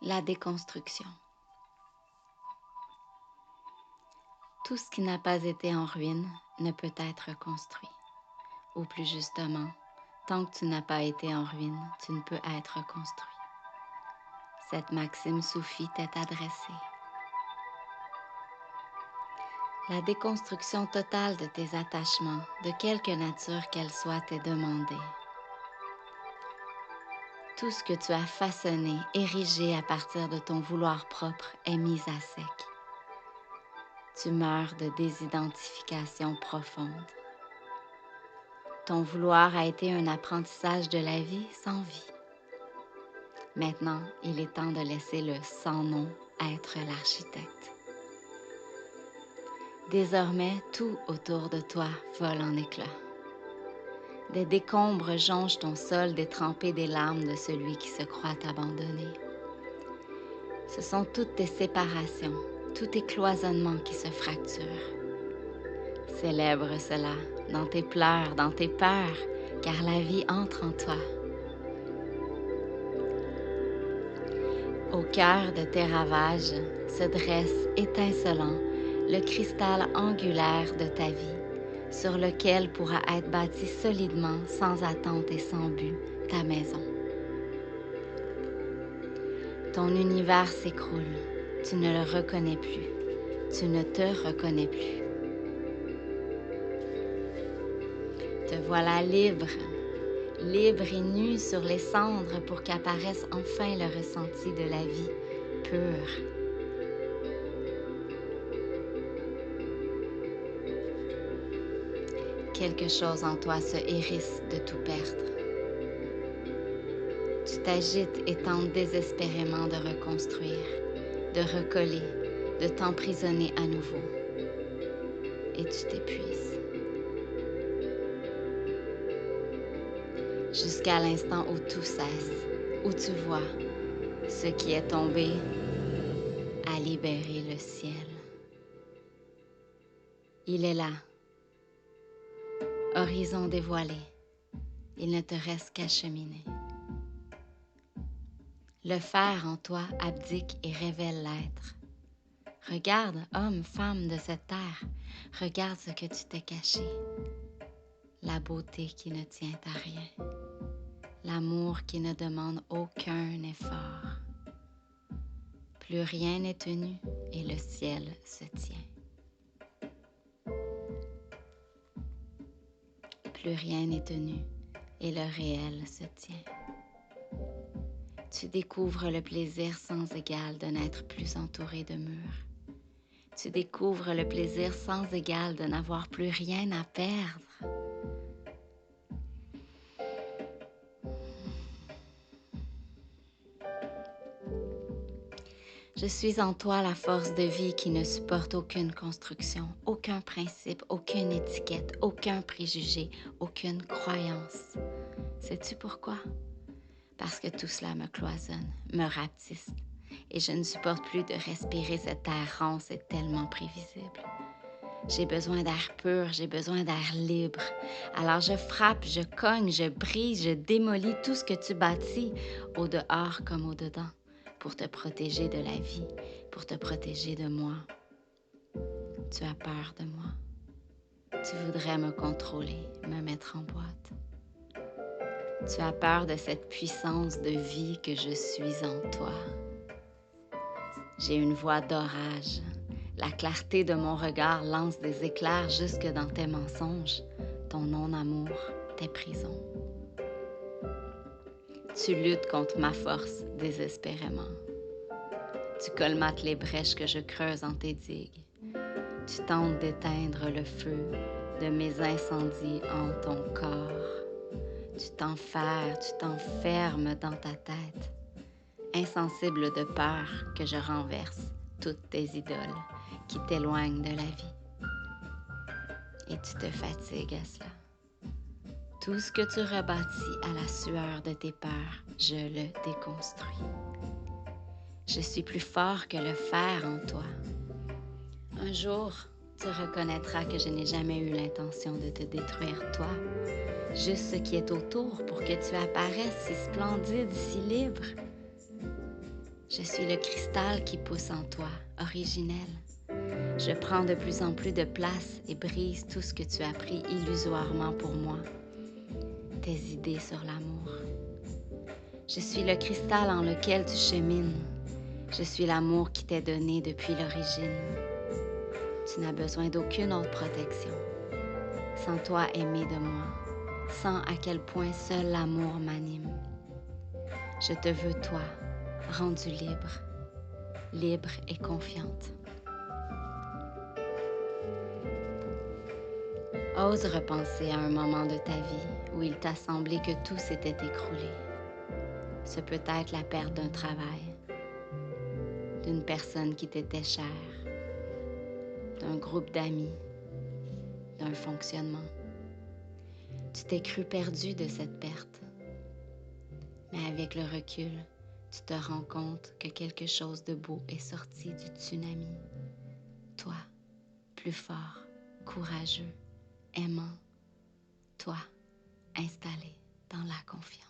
La déconstruction. Tout ce qui n'a pas été en ruine ne peut être reconstruit. Ou plus justement, tant que tu n'as pas été en ruine, tu ne peux être construit. Cette maxime soufie t'est adressée. La déconstruction totale de tes attachements, de quelque nature qu'elle soit, t'est demandée. Tout ce que tu as façonné, érigé à partir de ton vouloir propre est mis à sec. Tu meurs de désidentification profonde. Ton vouloir a été un apprentissage de la vie sans vie. Maintenant, il est temps de laisser le sans nom être l'architecte. Désormais, tout autour de toi vole en éclats. Des décombres jonchent ton sol détrempé des larmes de celui qui se croit abandonné. Ce sont toutes tes séparations, tous tes cloisonnements qui se fracturent. Célèbre cela dans tes pleurs, dans tes peurs, car la vie entre en toi. Au cœur de tes ravages se dresse, étincelant, le cristal angulaire de ta vie, sur lequel pourra être bâtie solidement, sans attente et sans but, ta maison. Ton univers s'écroule, tu ne le reconnais plus, tu ne te reconnais plus. Te voilà libre, libre et nu sur les cendres pour qu'apparaisse enfin le ressenti de la vie pure. Quelque chose en toi se hérisse de tout perdre. Tu t'agites et tentes désespérément de reconstruire, de recoller, de t'emprisonner à nouveau. Et tu t'épuises. Jusqu'à l'instant où tout cesse, où tu vois ce qui est tombé a libéré le ciel. Il est là, horizon dévoilé. Il ne te reste qu'à cheminer. Le faire en toi abdique et révèle l'être. Regarde, homme, femme de cette terre, regarde ce que tu t'es caché. La beauté qui ne tient à rien. L'amour qui ne demande aucun effort. Plus rien n'est tenu et le ciel se tient. Plus rien n'est tenu et le réel se tient. Tu découvres le plaisir sans égal de n'être plus entouré de murs. Tu découvres le plaisir sans égal de n'avoir plus rien à perdre. Je suis en toi la force de vie qui ne supporte aucune construction, aucun principe, aucune étiquette, aucun préjugé, aucune croyance. Sais-tu pourquoi? Parce que tout cela me cloisonne, me rapetisse, et je ne supporte plus de respirer cet air rance et tellement prévisible. J'ai besoin d'air pur, j'ai besoin d'air libre. Alors je frappe, je cogne, je brise, je démolis tout ce que tu bâtis, au dehors comme au dedans, pour te protéger de la vie, pour te protéger de moi. Tu as peur de moi. Tu voudrais me contrôler, me mettre en boîte. Tu as peur de cette puissance de vie que je suis en toi. J'ai une voix d'orage. La clarté de mon regard lance des éclairs jusque dans tes mensonges, ton non-amour, tes prisons. Tu luttes contre ma force désespérément. Tu colmates les brèches que je creuse en tes digues. Tu tentes d'éteindre le feu de mes incendies en ton corps. Tu t'enfermes dans ta tête, insensible de peur que je renverse toutes tes idoles qui t'éloignent de la vie. Et tu te fatigues à cela. Tout ce que tu rebâtis à la sueur de tes peurs, je le déconstruis. Je suis plus fort que le fer en toi. Un jour, tu reconnaîtras que je n'ai jamais eu l'intention de te détruire toi, juste ce qui est autour pour que tu apparaisses si splendide, si libre. Je suis le cristal qui pousse en toi, originel. Je prends de plus en plus de place et brise tout ce que tu as pris illusoirement pour moi. Tes idées sur l'amour. Je suis le cristal en lequel tu chemines. Je suis l'amour qui t'est donné depuis l'origine. Tu n'as besoin d'aucune autre protection. Sens-toi aimé de moi. Sens à quel point seul l'amour m'anime. Je te veux toi, rendue libre, libre et confiante. Ose repenser à un moment de ta vie où il t'a semblé que tout s'était écroulé. Ce peut être la perte d'un travail, d'une personne qui t'était chère, d'un groupe d'amis, d'un fonctionnement. Tu t'es cru perdu de cette perte. Mais avec le recul, tu te rends compte que quelque chose de beau est sorti du tsunami. Toi, plus fort, courageux, aimant, toi, installé dans la confiance.